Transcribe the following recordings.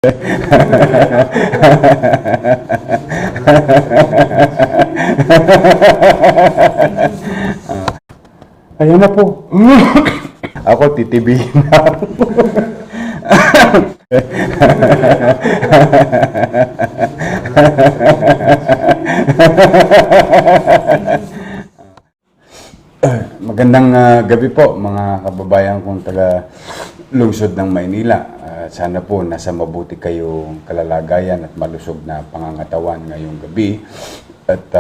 Ayan na po. Ako titibihin na. Magandang gabi po mga kababayan kong taga lungsod ng Maynila. Sana po nasa mabuti kayong kalalagayan at malusog na pangangatawan ngayong gabi. At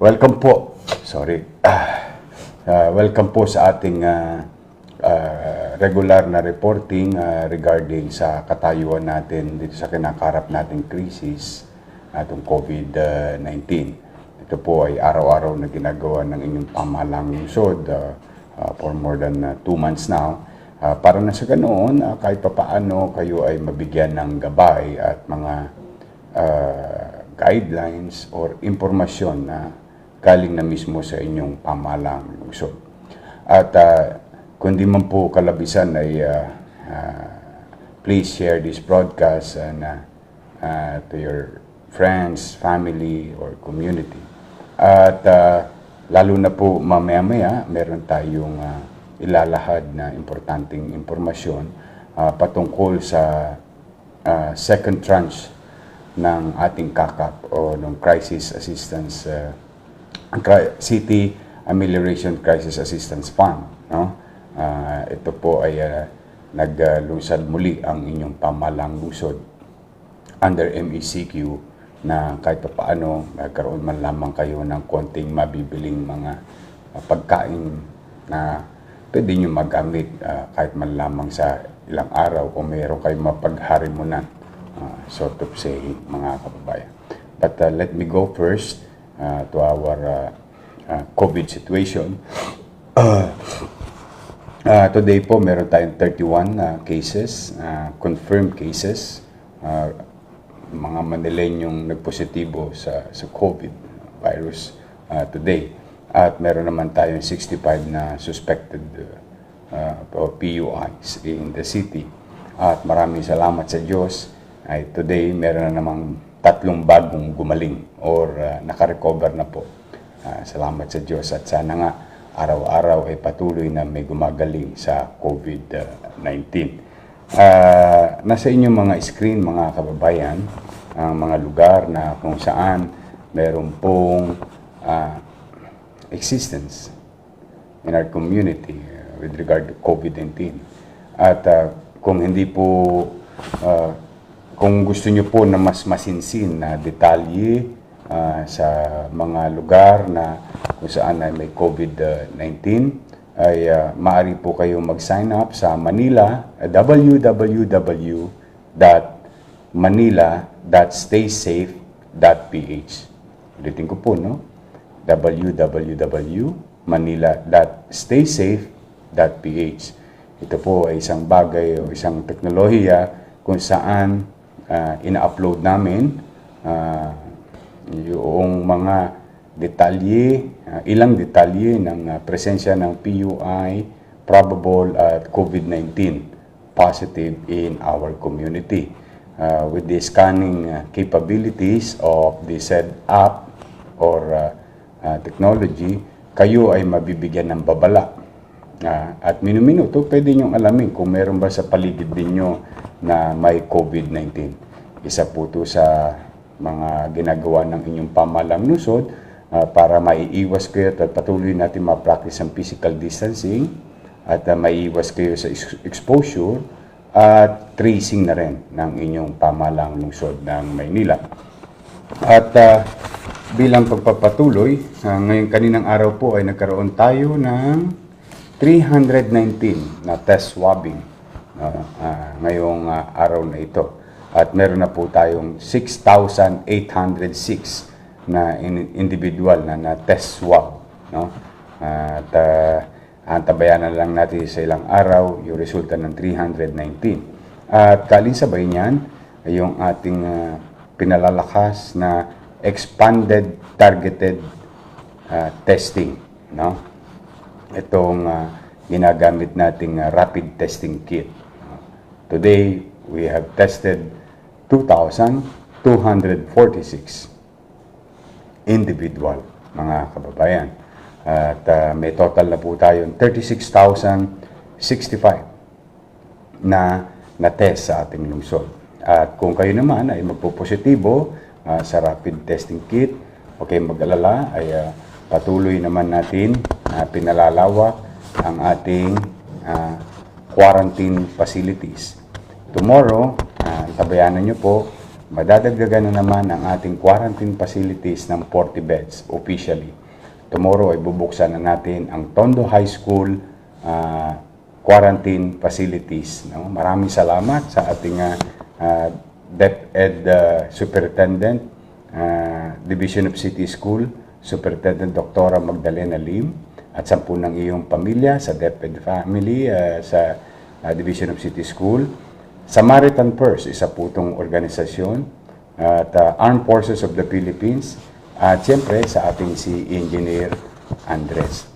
welcome po. Welcome po sa ating regular na reporting regarding sa katayuan natin dito sa kinakarap nating krisis atong COVID-19. Ito po ay araw-araw na ginagawa ng inyong pamahalang lungsod for more than 2 months now. Para na sa ganoon, kahit papaano kayo ay mabigyan ng gabay at mga guidelines or impormasyon na galing na mismo sa inyong pamahalang lungsod. At kung di man po kalabisan ay please share this broadcast to your friends, family, or community. At lalo na po mamaya-maya, meron tayong ilalahad na importanteng impormasyon patungkol sa second tranche ng ating CACAP o ng Crisis Assistance, City Amelioration Crisis Assistance Fund. No? Ito po ay naglunsad muli ang inyong pamahalang lungsod under MECQ na kahit paano magkaroon man lamang kayo ng konting mabibiling mga pagkain na pwede nyo magamit kahit man lamang sa ilang araw o mayroon kayong mapagharimunan, sort of saying, mga kababayan. But let me go first to our COVID situation. Today po meron tayong 31 cases, confirmed cases, mga Manileñong nagpositibo sa COVID virus today. At meron naman tayong 65 na suspected PUIs in the city. At maraming salamat sa Diyos ay today meron na namang 3 bagong gumaling or nakarecover na po. Salamat sa Diyos at sana nga araw-araw ay patuloy na may gumagaling sa COVID-19. Nasa inyong mga screen, mga kababayan, ang mga lugar na kung saan meron pong existence in our community with regard to COVID-19. At kung hindi po, kung gusto nyo po na mas masinsin na detalye sa mga lugar na kung saan ay may COVID-19, ay maaari po kayong mag-sign up sa Manila, www.manila.staysafe.ph. Ulitin ko po, no? www.manila.staysafe.ph. Ito po ay isang bagay o isang teknolohiya kung saan ina-upload namin yung mga detalye, ilang detalye ng presensya ng PUI, probable at COVID-19 positive in our community. With the scanning capabilities of the said app or technology, kayo ay mabibigyan ng babala. At minuminuto, pwede niyong alamin kung meron ba sa paligid ninyo na may COVID-19. Isa po ito sa mga ginagawa ng inyong pamahalang lungsod para maiiwas kayo at patuloy natin ma-practice ang physical distancing at maiiwas kayo sa exposure at tracing na rin ng inyong pamahalang lungsod ng Maynila. At bilang pagpapatuloy, ngayong kaninang araw po ay nagkaroon tayo ng 319 na test swabbing ngayong araw na ito. At meron na po tayong 6,806 na individual na test swab. No? At antabayanan lang natin sa ilang araw yung resulta ng 319. At kalinsabay niyan, yung ating pinalalakas na expanded targeted testing. No? Itong ginagamit nating rapid testing kit. Today, we have tested 2,246 individual, mga kababayan. At may total na po tayong 36,065 na test sa ating lungsod. At kung kayo naman ay magpo-positibo sa rapid testing kit, okay, mag-alala, ay patuloy naman natin pinalalawak ang ating quarantine facilities. Tomorrow, tabayanan nyo po, madadagdagan na naman ang ating quarantine facilities ng 40 beds officially. Tomorrow ay bubuksan na natin ang Tondo High School quarantine facilities. No? Maraming salamat sa ating DepEd Superintendent, Division of City School, Superintendent Dr. Magdalena Lim, at 10 ng iyong pamilya sa DepEd family sa Division of City School. Samaritan Purse, isa po itong organisasyon, at Armed Forces of the Philippines, at siyempre sa ating si Engineer Andres.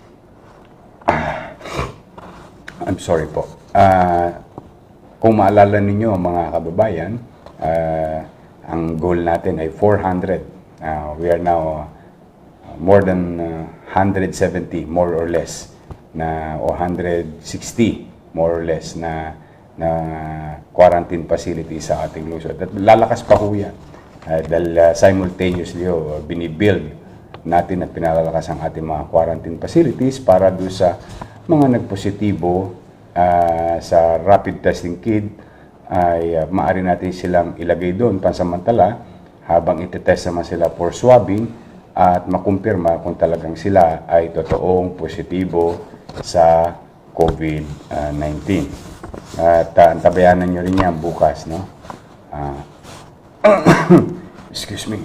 I'm sorry po. Kung maalala ninyo mga kababayan, ang goal natin ay 400. We are now more than 170 more or less o 160 more or less na quarantine facility sa ating lungsod. At lalakas pa ho yan. Dahil simultaneously binibuild natin at pinalalakas ang ating mga quarantine facilities para doon sa mga nagpositibo sa rapid testing kit ay maaari natin silang ilagay doon pansamantala habang itetest naman sila for swabbing at makumpirma kung talagang sila ay totoong positibo sa COVID-19. At antabayanan nyo rin yan bukas, no? Excuse me.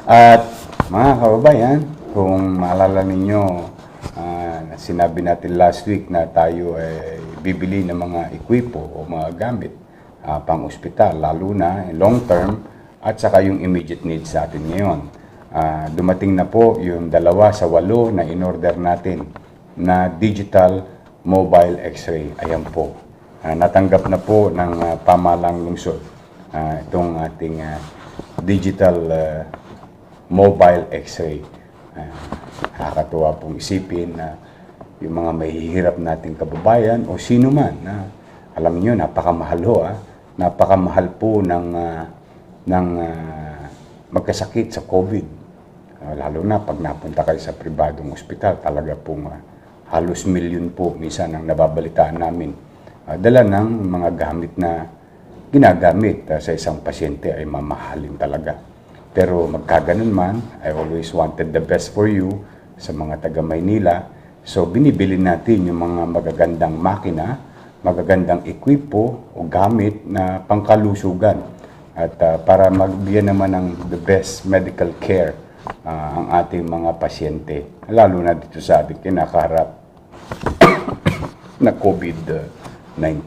At mga kababayan, kung maalala ninyo, sinabi natin last week na tayo ay bibili ng mga ekwipo o mga gamit pang ospital, lalo na long term at saka yung immediate needs sa atin ngayon. Dumating na po yung 2 sa 8 na in-order natin na digital mobile x-ray. Ayan po. Natanggap na po ng pamahalang lungsod itong ating digital mobile x-ray. Nakakatuwa pong isipin na yung mga mahihirap nating kababayan o sino man na alam niyo napakamahal ho, napakamahal po ng magkasakit sa COVID. Lalo na pag napunta kayo sa pribadong ospital, talaga pong halos milyon po minsan ang nababalitaan namin. Dala ng mga gamit na ginagamit sa isang pasyente ay mamahalin talaga. Pero magkaganon man, I always wanted the best for you sa mga taga Maynila. So binibili natin yung mga magagandang makina, magagandang ekwipo o gamit na pangkalusugan. At para magbigyan naman ng the best medical care ang ating mga pasyente. Lalo na dito sa ating kinakaharap na COVID-19.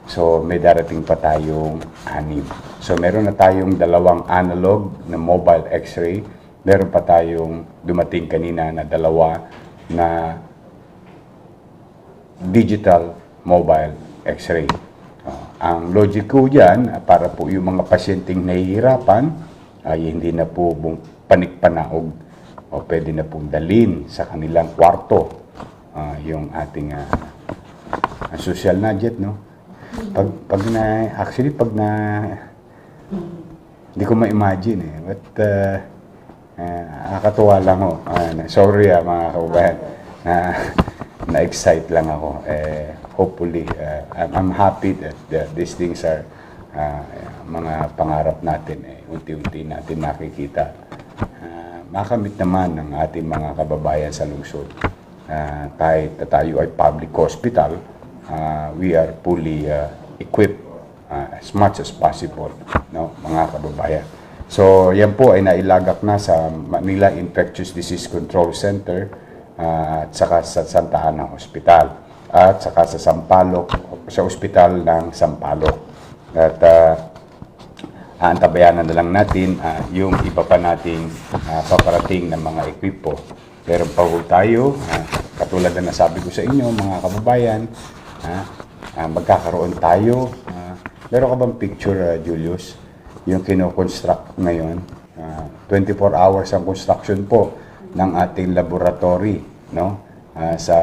So may darating pa tayong 6. So meron na tayong 2 analog na mobile x-ray. Meron pa tayong dumating kanina na 2 na digital mobile x-ray. Ang logic ko dyan, para po yung mga pasyenteng nahihirapan, ay hindi na po panikpanaog o pwede na pong dalhin sa kanilang kwarto yung ating social budget, no? Actually, hindi ko ma-imagine but nakakatuwa lang ho. Sorry mga kababayan, na-excite lang ako. Hopefully, I'm happy that these things are mga pangarap natin. Unti-unti natin nakikita. Makamit naman ng ating mga kababayan sa lungsod. Kahit tayo ay public hospital, we are fully equipped as much as possible, no, mga kababayan. So, yan po ay nailagak na sa Manila Infectious Disease Control Center at saka sa Santa Ana Hospital at saka sa Sampaloc, sa Hospital ng Sampaloc. At antabayanan na lang natin yung iba pa nating paparating ng mga ekwipo. Pero pa tayo, katulad na nasabi ko sa inyo mga kababayan, magkakaroon tayo. Meron ka bang picture, Julius? Yung kino-construct ngayon. 24 hours ang construction po ng ating laboratory, no? Sa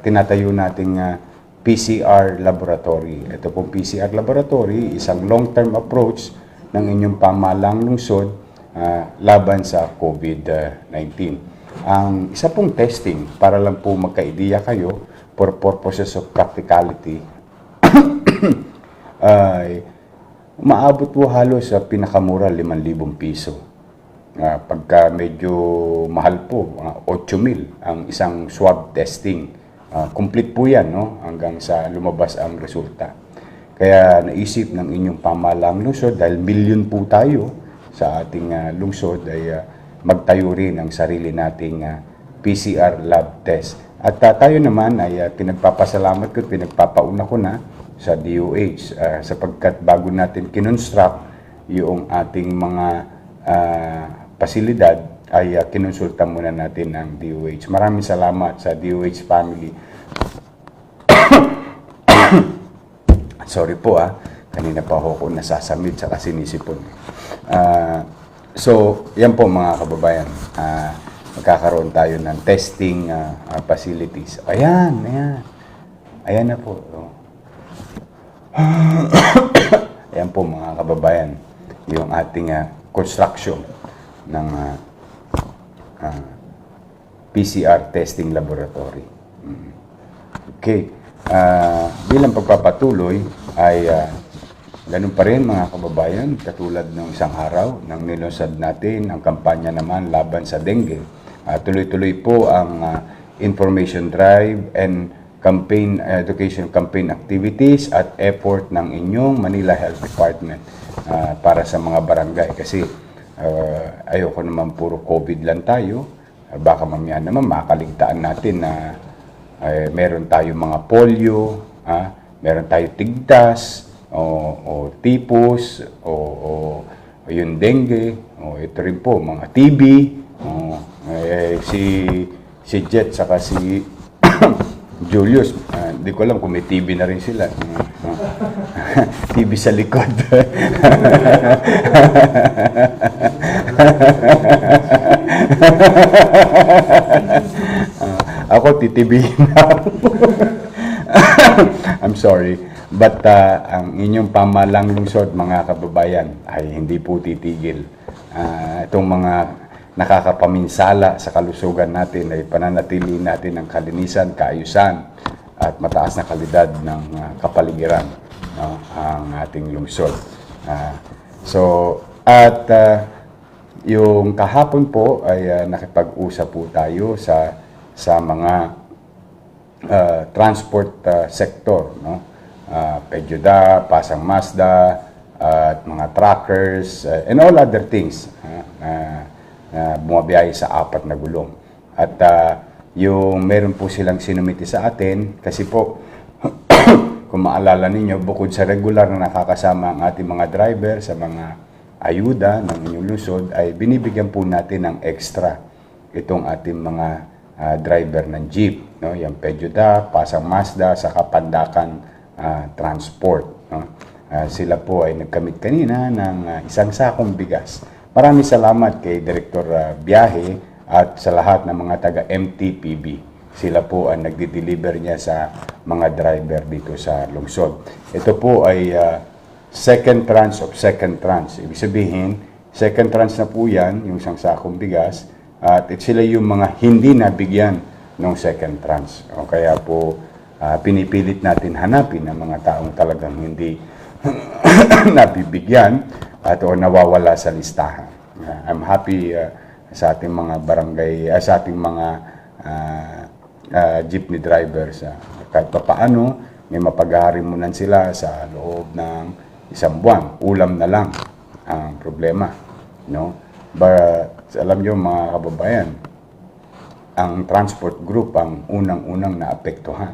tinatayo nating PCR laboratory. Ito pong PCR laboratory, isang long-term approach ng inyong pamahalang lungsod laban sa COVID-19. Ang isa pong testing, para lang po magka-ideya kayo, for purposes of practicality, ay maabot po halos sa pinakamura 5,000 piso. Pagka medyo mahal po, 8,000 ang isang swab testing. Complete po yan, no? Hanggang sa lumabas ang resulta. Kaya naisip ng inyong pamahalaang lungsod, dahil milyon po tayo sa ating lungsod, ay magtayo rin ang sarili nating PCR lab test. At tayo naman ay pinagpapasalamat ko, pinagpapauna ko na sa DOH sapagkat bago natin kinonstruct yung ating mga pasilidad ay kinonsulta muna natin ng DOH. Maraming salamat sa DOH family. Sorry po kanina pa ako nasasamid sa sinisipon. So, yan po mga kababayan. Magkakaroon tayo ng testing facilities. Ayan na po. Ayan po mga kababayan, yung ating construction ng PCR testing laboratory. Okay. Bilang pagpapatuloy ay ganun pa rin mga kababayan, katulad ng isang araw nang nilusad natin ang kampanya naman laban sa dengue. Tuloy-tuloy po ang information drive and education campaign activities at effort ng inyong Manila Health Department para sa mga barangay. Kasi ayoko naman puro COVID lang tayo. Baka mamaya naman makaligtaan natin na meron tayo mga polio, meron tayo tigtas, o tipos, o yung dengue, o ito rin po, mga TB, si Jet saka si Julius, hindi ko alam kung may TB na rin sila. TB sa likod. Ako titibihin na. I'm sorry. But ang inyong pamahalang lungsod, mga kababayan, ay hindi po titigil. Itong mga nakakapaminsala sa kalusugan natin ay pananatili natin ang kalinisan, kaayusan at mataas na kalidad ng kapaligiran, no, ang ating lungsod. Yung kahapon po ay nakipag-usap po tayo sa mga transport sector, no? Pejoda, Pasang Mazda, at mga truckers, and all other things bumabiyahe sa 4 na gulong. At yung meron po silang sinumiti sa atin, kasi po, kung maalala ninyo, bukod sa regular na nakakasama ang ating mga driver sa mga ayuda ng inyong lungsod, ay binibigyan po natin ng extra itong ating mga driver ng jeep, no? Yung Pejoda, Pasang Mazda, sa Pandakan Transport, no? Sila po ay nagkamit kanina ng isang sakong bigas. Maraming salamat kay Director Biyahe at sa lahat ng mga taga-MTPB. Sila po ang nagdi-deliver niya sa mga driver dito sa lungsod. Ito po ay second tranche of second tranche. Ibig sabihin, second tranche na po yan, yung isang sakong bigas, at sila yung mga hindi nabigyan ng second tranche. O kaya po, pinipilit natin hanapin ang mga taong talagang hindi nabibigyan at o nawawala sa listahan. I'm happy sa ating mga barangay, sa ating mga jeepney drivers. Kahit pa paano, may mapag-aharimunan sila sa loob ng 1 buwan. Ulam na lang ang problema, no? But alam nyo mga kababayan, ang transport group ang unang-unang naapektuhan.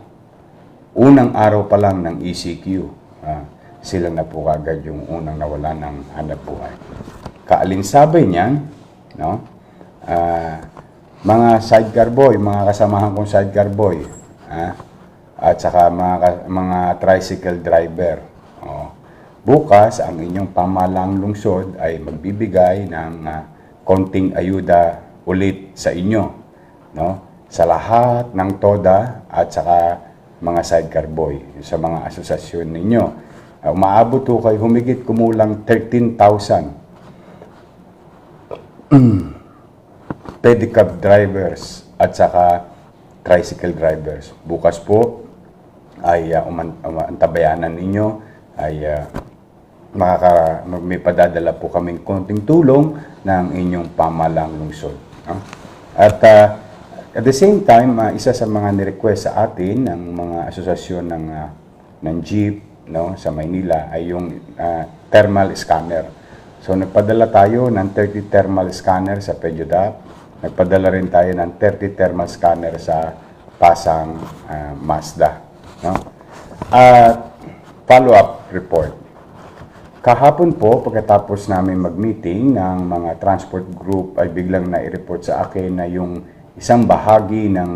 Unang araw pa lang ng ECQ, sila na po agad yung unang nawala ng hanap buhay. Kaalinsabay niyan, no? Mga sidecar boy, mga kasamahan kong sidecar boy, at saka mga tricycle driver. Bukas, ang inyong pamahalang lungsod ay magbibigay ng konting ayuda ulit sa inyo, no? Sa lahat ng TODA at saka mga sidecar boy, sa mga asosasyon ninyo. Umaabot po kayo humigit kumulang 13,000 pedicab drivers at saka tricycle drivers. Bukas po ay antabayanan ninyo ay may padadala po kaming konting tulong ng inyong pamahalang lungsod. At at the same time, isa sa mga ni-request sa atin ng mga asosasyon ng jeep, no, sa Maynila ay yung thermal scanner. So nagpadala tayo ng 30 thermal scanner sa PEDUDAP. Nagpadala rin tayo ng 30 thermal scanner sa Pasang Mazda. No? Follow-up report. Kahapon po, pagkatapos namin mag-meeting ng mga transport group, ay biglang na-report sa akin na yung isang bahagi ng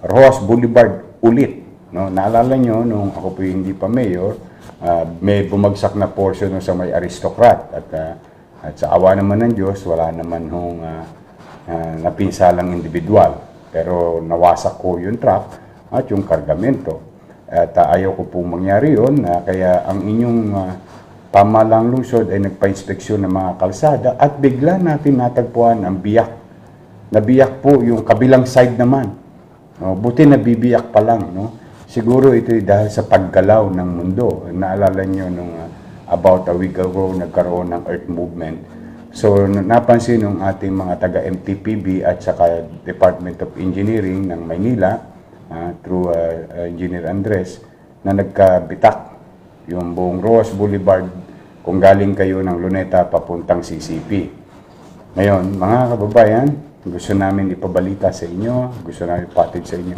Rojas Boulevard ulit. No? Naalala nyo, nung ako po hindi pa mayor, may bumagsak na portion sa may aristocrat. At sa awa naman ng Diyos, wala naman hong napinsalang individual. Pero nawasak ko yung truck at yung kargamento. At ayaw ko pong mangyari yun, kaya ang inyong pamahalang lungsod ay nagpa-inspeksyon ng mga kalsada at bigla natin natagpuan ang biyak. Nabiyak po yung kabilang side naman. No, buti nabibiyak pa lang. No? Siguro ito dahil sa paggalaw ng mundo. Naalala nyo nung about a week ago nagkaroon ng earth movement. So napansin ng ating mga taga-MTPB at saka Department of Engineering ng Maynila through Engineer Andres na nagkabitak yung buong Rojas Boulevard kung galing kayo ng Luneta papuntang CCP. Ngayon, mga kababayan, gusto namin ipabalita sa inyo, gusto namin ipatid sa inyo.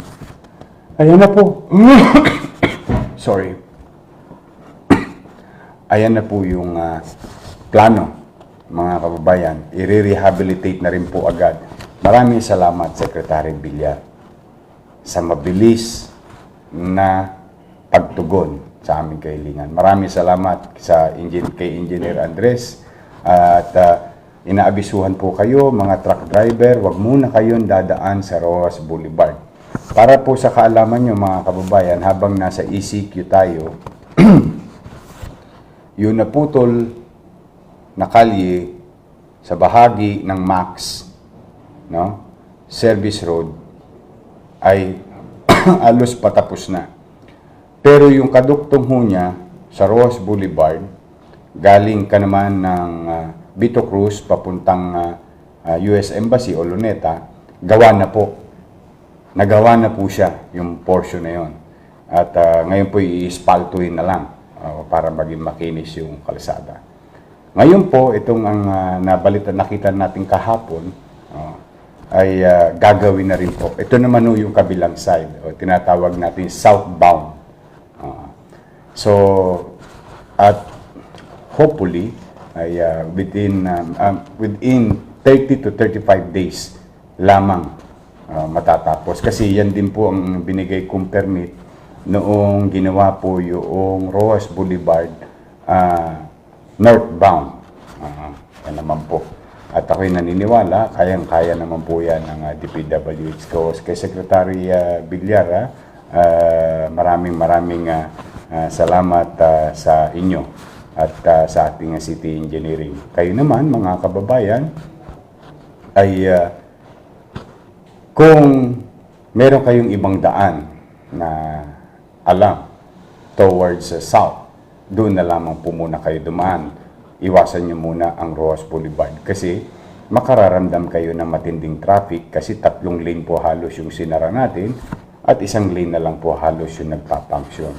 Ayan na po. Sorry. Ayan na po yung plano, mga kababayan. I-rehabilitate na rin po agad. Maraming salamat, Secretary Villar, sa mabilis na pagtugon sa aming kahilingan. Maraming salamat kay Engineer Andres at inaabisuhan po kayo mga truck driver, wag muna kayong dadaan sa Rojas Boulevard. Para po sa kaalaman nyo mga kababayan, habang nasa ECQ tayo, yung naputol na kalye sa bahagi ng MAX, no, Service Road ay alos patapos na. Pero yung kaduktong ho niya sa Rojas Boulevard, galing ka naman ng Vito Cruz papuntang US Embassy o Luneta, gawa na po. Nagawa na po siya yung portion na yon. At ngayon po i-spaltuhin na lang para maging makinis yung kalsada. Ngayon po, itong ang nakita natin kahapon, ay gagawin na rin po. Ito naman ho yung kabilang side, o tinatawag natin southbound. So, at hopefully, ay within 30 to 35 days lamang matatapos. Kasi yan din po ang binigay kong permit noong ginawa po yung Rojas Boulevard northbound. Yan naman po. At ako'y naniniwala, kayang-kaya naman po yan ng DPWH. Kay Secretary Villar, maraming salamat sa inyo at sa ating City Engineering. Kayo naman, mga kababayan, ay kung meron kayong ibang daan na alam towards south, doon na lamang po muna kayo dumaan. Iwasan nyo muna ang Rojas Boulevard kasi makararamdam kayo ng matinding traffic kasi 3 lane po halos yung sinara natin at 1 lane na lang po halos yung nagpapunction.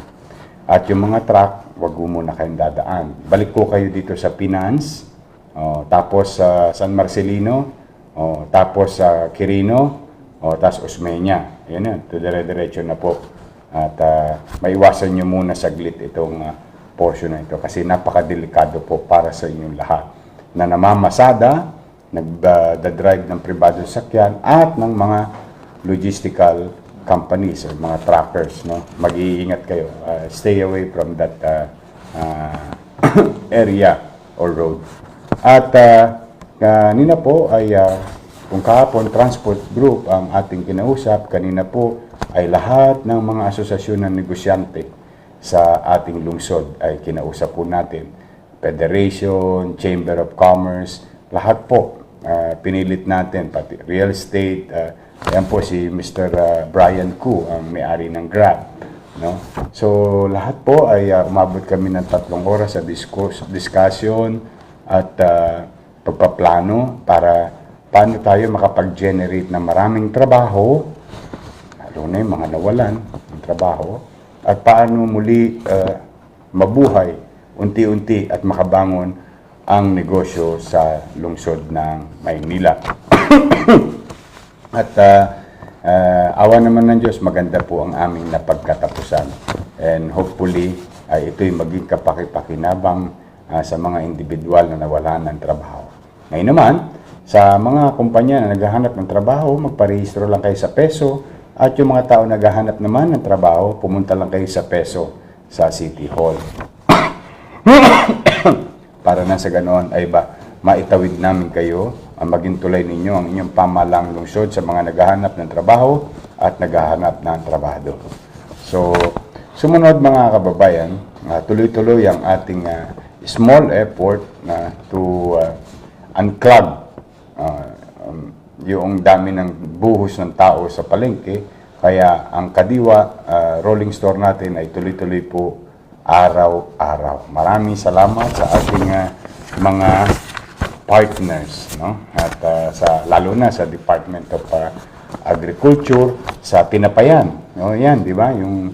At yung mga truck, wag mo muna kayong dadaan. Balik po kayo dito sa Pinans, tapos sa San Marcelino, tapos sa Quirino, tapos Osmeña. Yan yan, dire-diretso na po. At maiwasan nyo muna saglit itong portion na ito kasi napakadelikado po para sa inyong lahat. Na namamasada, nagda-drive ng pribadong sakyan at ng mga logistical companies or mga trackers, no? Mag-iingat kayo. Stay away from that area or road. At kanina po ay kung kahapon transport group ang ating kinausap, kanina po ay lahat ng mga asosasyon ng negosyante sa ating lungsod ay kinausap po natin. Federation, Chamber of Commerce, lahat po pinilit natin, pati real estate. Yan po si Mr. Brian Koo, ang may-ari ng Grab. No? So, lahat po ay umabot kami ng 3 oras sa discussion at pagpaplano para paano tayo makapag-generate ng maraming trabaho, lalo na yung mga nawalan ng trabaho, at paano muli mabuhay unti-unti at makabangon ang negosyo sa lungsod ng Maynila. At awa naman ng Diyos, maganda po ang aming napagkatapusan. And hopefully, ito'y maging kapaki-pakinabang sa mga individual na nawalan ng trabaho. Ngayon naman, sa mga kumpanya na naghahanap ng trabaho, magparehistro lang kayo sa peso. At yung mga tao naghahanap naman ng trabaho, pumunta lang kayo sa peso sa City Hall. Para na sa ganoon ay maitawid namin kayo, maging tulay ninyo ang inyong pamalang lungsod sa mga naghahanap ng trabaho at naghahanap ng trabahador. So, sumunod mga kababayan, tuloy-tuloy ang ating small effort to unclog yung dami ng buhos ng tao sa palengke. Kaya ang Kadiwa rolling store natin ay tuloy-tuloy po araw-araw. Maraming salamat sa ating mga partners, no? At lalo na sa Department of Agriculture, sa Tinapayan. No, yan, di ba? Yung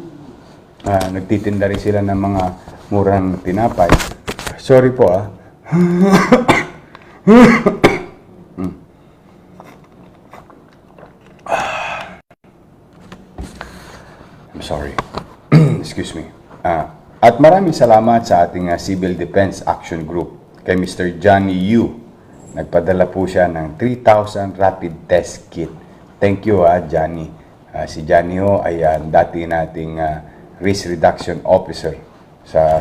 nagtitinda rin sila ng mga murang tinapay. Sorry po I'm sorry. Excuse me. At maraming salamat sa ating Civil Defense Action Group kay Mr. Johnny Yu. Nagpadala po siya ng 3,000 rapid test kit. Thank you, Johnny. Si Johnny ho ay dati nating risk reduction officer sa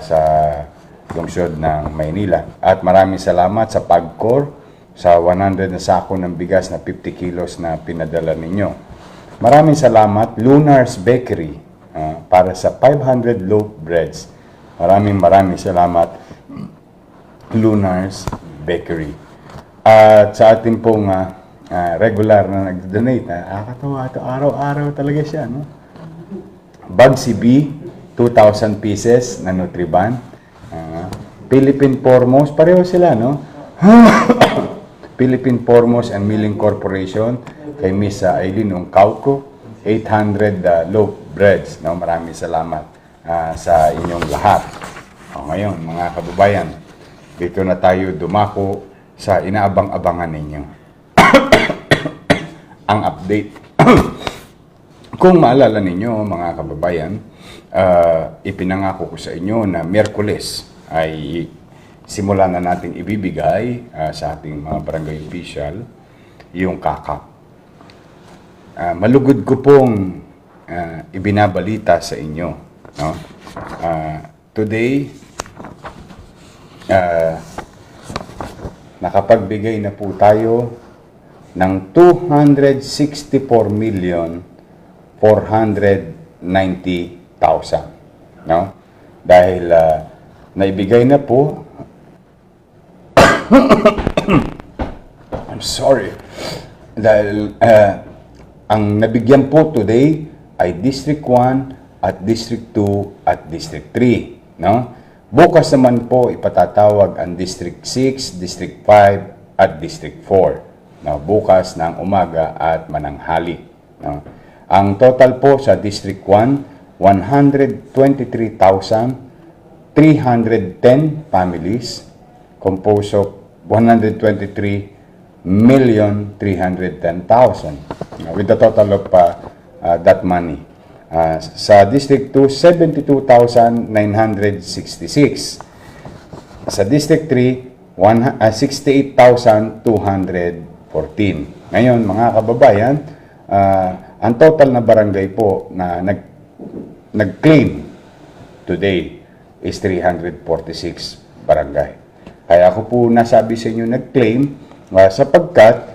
lungsod ng Maynila. At maraming salamat sa PAGCOR sa 100 na sako ng bigas na 50 kilos na pinadala ninyo. Maraming salamat, Lunar's Bakery, para sa 500 loaf breads. Maraming salamat, Lunar's Bakery. At sa ating pong regular na nag-donate, nakakatawa ito, araw-araw talaga siya, no? Bugsy B, 2,000 pieces na Nutriban. Philippine Foremost, pareho sila, no? Philippine Foremost and Milling Corporation, kay Miss Aileen Ungkauko, 800 loaf breads. No? Maraming salamat sa inyong lahat. Ngayon, mga kababayan, dito na tayo dumako sa inaabang-abangan ninyo. Ang update. Kung maalala ninyo, mga kababayan, ipinangako ko sa inyo na Miyerkules ay simulan na natin ibibigay sa ating mga barangay official yung kakap. Malugod ko pong ibinabalita sa inyo, no? Today, nakapagbigay na po tayo ng 264,490,000, no? Dahil naibigay na po I'm sorry. Dahil ang nabigyan po today ay District 1 at District 2 at District 3, no? Bukas naman po ipatatawag ang District 6, District 5 at District 4. No? Bukas ng umaga at mananghali, no? Ang total po sa District 1, 123,310 families composed of 123,310,000 with the total of that money. Sa District 2, 72,966. Sa District 3, 68,214. Ngayon, mga kababayan, Ang total na barangay po na nag-claim today is 346 barangay. Kaya ako po nasabi sa inyo nag-claim sapagkat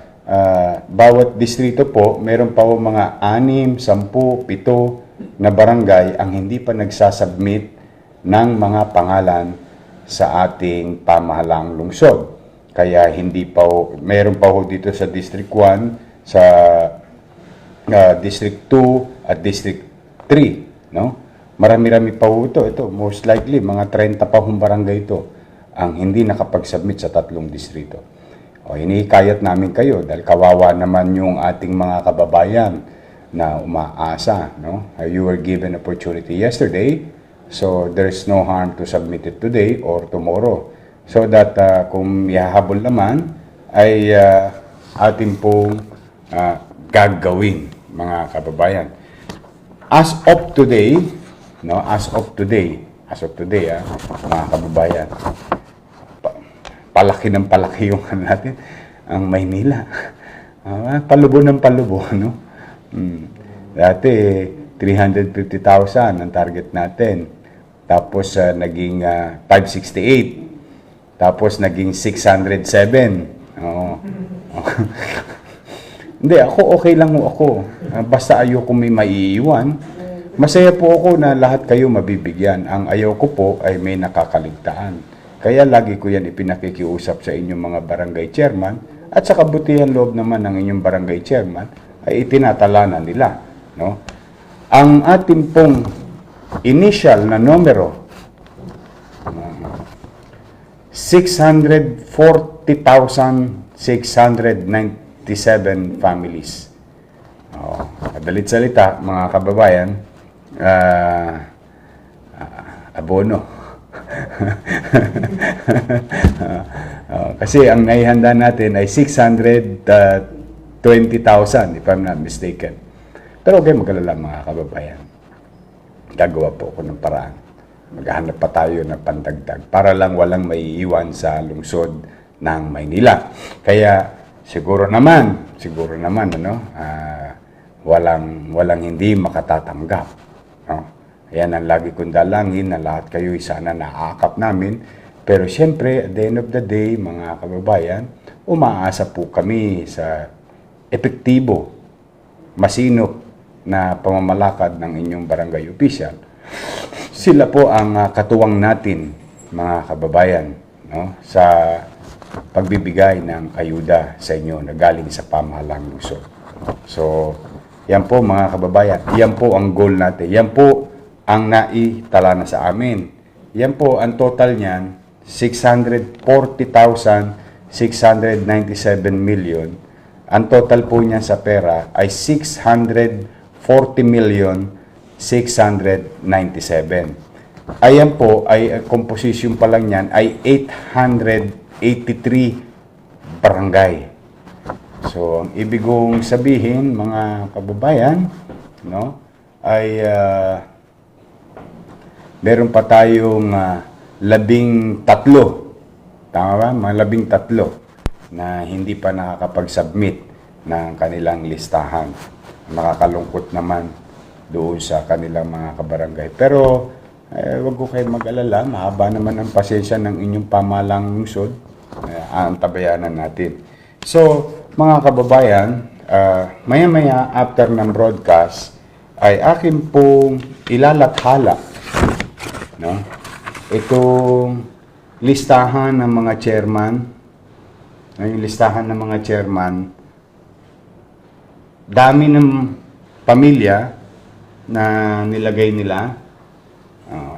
bawat distrito po, meron pa po mga 6, 10, 7 na barangay ang hindi pa nagsasubmit ng mga pangalan sa ating pamahalaang lungsod. Kaya hindi pa po, meron pa po dito sa District 1, sa District 2 at District 3, no? Marami-rami pa po ito. Ito, most likely, mga 30 pa hong barangay ito ang hindi nakapag-submit sa 3 distrito. O, hinihikayat namin kayo dahil kawawa naman yung ating mga kababayan na umaasa, no? You were given opportunity yesterday, so there's no harm to submit it today or tomorrow. So that kung ihahabol naman, ay ating pong gagawin, mga kababayan. As of today, no, as of today, mga kababayan, palaki ng palaki yung natin, ang Maynila. Palubo ng palubo, no? Dati, 350,000 ang target natin. Tapos, naging 568. Tapos, naging 607. Oo. Hindi, ako okay lang ako. Basta ayoko may maiiwan. Masaya po ako na lahat kayo mabibigyan. Ang ayaw ko po ay may nakakaligtaan. Kaya lagi ko yan ipinakikiusap sa inyong mga barangay chairman at sa kabutihan loob naman ng inyong barangay chairman ay itinatalanan nila. No? Ang ating pong initial na numero, 640,697 families. Madalit salita, mga kababayan, abono. Kasi ang naihanda natin ay 620,000 if I'm not mistaken. Pero okay, mag-alala mga kababayan. Gagawa po ako ng paraan. Maghahanap pa tayo ng pandagdag para lang walang maiiwan sa lungsod ng Maynila. Kaya siguro naman walang hindi makatatanggap. No? Ayan ang lagi kong dalangin na lahat kayo sana naaakap namin. Pero siyempre, at the end of the day, mga kababayan, umaasa po kami sa epektibo, masinop na pamamalakad ng inyong barangay official. Sila po ang katuwang natin, mga kababayan, no, sa pagbibigay ng ayuda sa inyo na galing sa pamahalaang lungsod. So, yan po mga kababayan, yan po ang goal natin. Yan po ang naitala na sa amin. Yan po, ang total niyan, 640,697 million. Ang total po niya sa pera ay 640,697. Ayan po, ay composition pa lang niyan ay 883 barangay. So, ang ibig kong sabihin, mga kababayan, no, ay meron pa tayong 13, tama ba? Mga 13 na hindi pa nakakapag-submit ng kanilang listahan. Nakakalungkot naman doon sa kanilang mga kabarangay. Pero, wag ko kayo mag-alala, mahaba naman ang pasensya ng inyong pamahalang lungsod. Antabayanan natin. So, mga kababayan, maya-maya after ng broadcast, ay akin pong ilalathala, no, itong listahan ng mga chairman. Yung listahan ng mga chairman, dami ng pamilya na nilagay nila.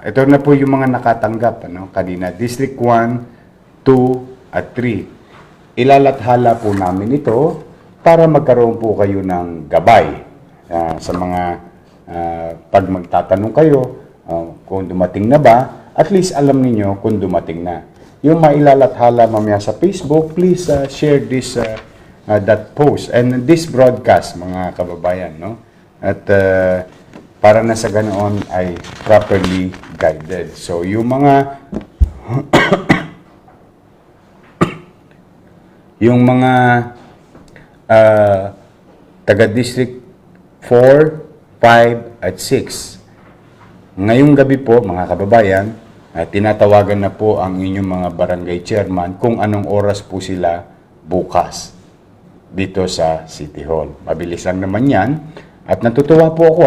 Ito na po yung mga nakatanggap, ano, kanina. District 1, 2, at 3. Ilalathala po namin ito para magkaroon po kayo ng gabay sa mga pag magtatanong kayo kung dumating na ba, at least alam niyo kung dumating na. Yung mailalathala mamaya sa Facebook, please share this that post and this broadcast, mga kababayan, no? At para na sa ganoon ay properly guided. So yung mga taga District 4, 5, at 6. Ngayong gabi po, mga kababayan, tinatawagan na po ang inyong mga barangay chairman kung anong oras po sila bukas dito sa City Hall. Mabilis lang naman yan. At natutuwa po ako,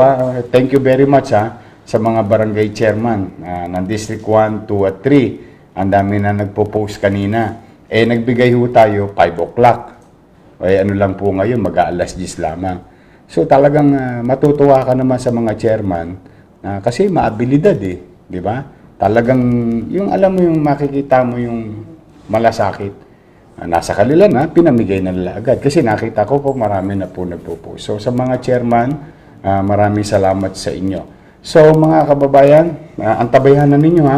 thank you very much sa mga barangay chairman ng District 1, 2, at 3. Ang dami na nagpo-post kanina. Nagbigay ho tayo 5 o'clock. Ano lang po ngayon, mag-aalas 10 lamang. So talagang matutuwa ka naman sa mga chairman kasi maabilidad di ba? Talagang yung alam mo yung makikita mo yung malasakit. Nasa kanila na, pinamigay na nila agad. Kasi nakita ko po marami na po nagpo-post. So sa mga chairman, maraming salamat sa inyo. So mga kababayan, antabayan na ninyo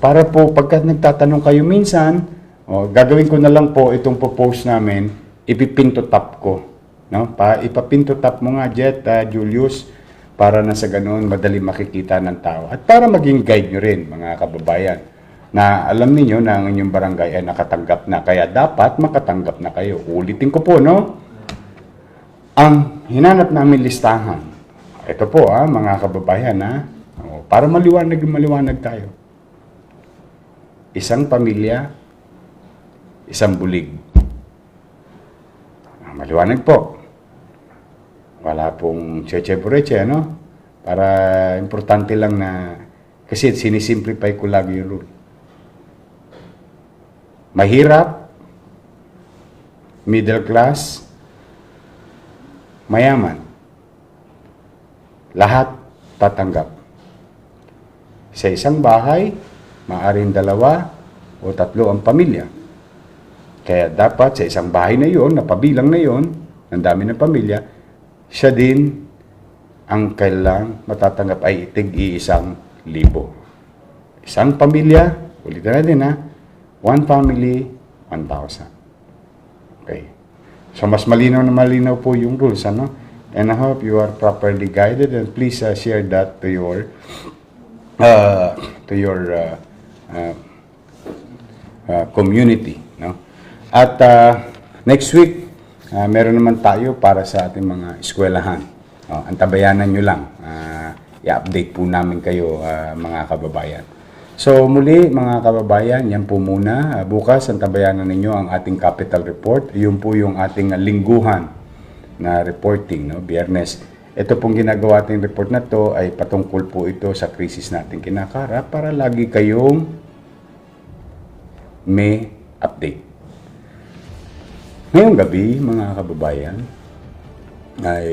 para po pagka nagtatanong kayo minsan, gagawin ko na lang po itong post namin, ipipinto top ko. No? Ipapinto top mo nga, Jet, Julius, para na sa ganoon madali makikita ng tao. At para maging guide nyo rin, mga kababayan, na alam niyo na ang inyong barangay ay nakatanggap na. Kaya dapat makatanggap na kayo. Ulitin ko po, no? Ang hinanap namin listahan, ito po, mga kababayan, para maliwanag tayo. Isang pamilya, isang bulig. Maliwanag po. Wala pong cheche-bureche, Para importante lang na, kasi sinisimplify ko lagi yung rule. Mahirap, middle class, mayaman. Lahat tatanggap. Sa isang bahay, maaaring 2 o 3 ang pamilya. Kaya dapat sa isang bahay na yon, napabilang na yon, ang dami ng pamilya, siya din ang kailang matatanggap ay tig-1,000. Isang pamilya, ulitin natin one family, 1,000. Okay. So mas malinaw na malinaw po yung rules, And I hope you are properly guided, and please share that to your community, At next week, meron naman tayo para sa ating mga eskwelahan. Antabayanan nyo lang. I-update po namin kayo, mga kababayan. So muli, mga kababayan, yan po muna. Bukas, antabayanan ninyo ang ating capital report. Yun po yung ating lingguhan na reporting, Biyernes. Ito pong ginagawa ating report na to ay patungkol po ito sa krisis natin kinakarap para lagi kayong may update. Ngayong gabi, mga kababayan, ay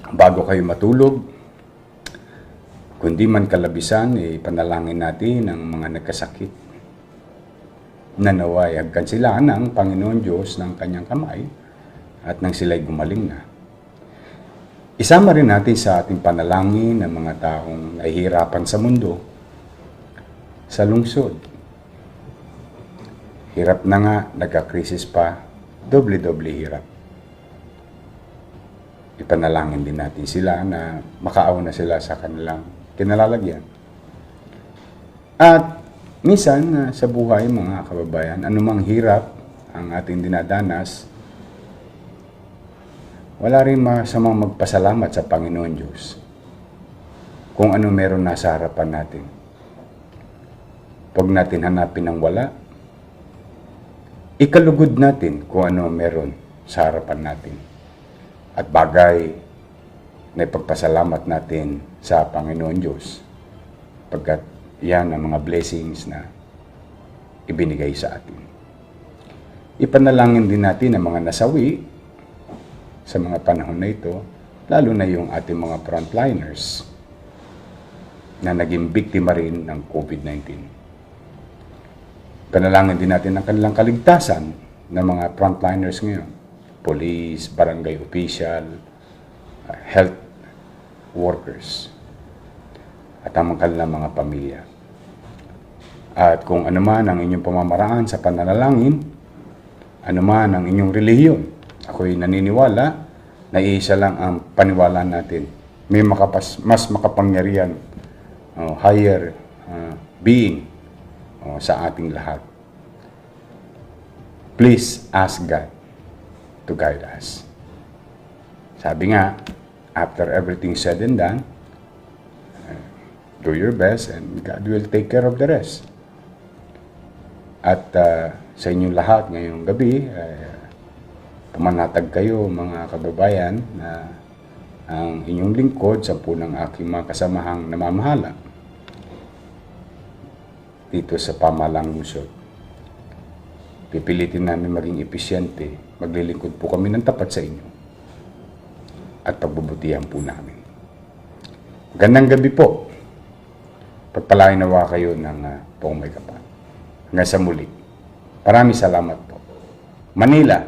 bago kayo matulog, kundi man kalabisan, panalangin natin ang mga nagkasakit. Nanaway, hagkan sila ng Panginoon Diyos ng kanyang kamay at nang sila'y gumaling na. Isama rin natin sa ating panalangin ng mga taong nahihirapan sa mundo, sa lungsod. Hirap na nga, nagka-krisis pa, doble-doble hirap. Ipanalangin din natin sila na makaawa na sila sa kanilang kinalalagyan. At minsan sa buhay, mga kababayan, anumang hirap ang ating dinadanas, wala rin masamang magpasalamat sa Panginoon Diyos kung ano meron nasa harapan natin. Huwag natin hanapin ang wala. Ikalugod natin kung ano meron sa harapan natin. At bagay na ipagpasalamat natin sa Panginoon Diyos pagkat yan ang mga blessings na ibinigay sa atin. Ipanalangin din natin ang mga nasawi sa mga panahon na ito, lalo na yung ating mga frontliners na naging biktima rin ng COVID-19. Panalangin din natin ang kanilang kaligtasan ng mga frontliners ngayon. Police, barangay official, health workers, at ang kanilang mga pamilya. At kung ano man ang inyong pamamaraan sa pananalangin, ano man ang inyong relihiyon, ako'y naniniwala na isa lang ang paniwala natin. May mas makapangyarihan, higher being sa ating lahat. Please ask God to guide us. Sabi nga, after everything said and done, do your best and God will take care of the rest. At sa inyong lahat ngayong gabi, pumanatag kayo mga kababayan na ang inyong lingkod, 10 ng aking mga kasamahang namamahala dito sa pamahalang lungsod. Pipilitin namin maging episyente, maglilingkod po kami ng tapat sa inyo at pagbubutihan po namin. Magandang gabi po. Pagpalain nawa kayo ng poong may kapal. Hanggang sa muli. Maraming salamat po. Manila,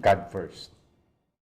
God first.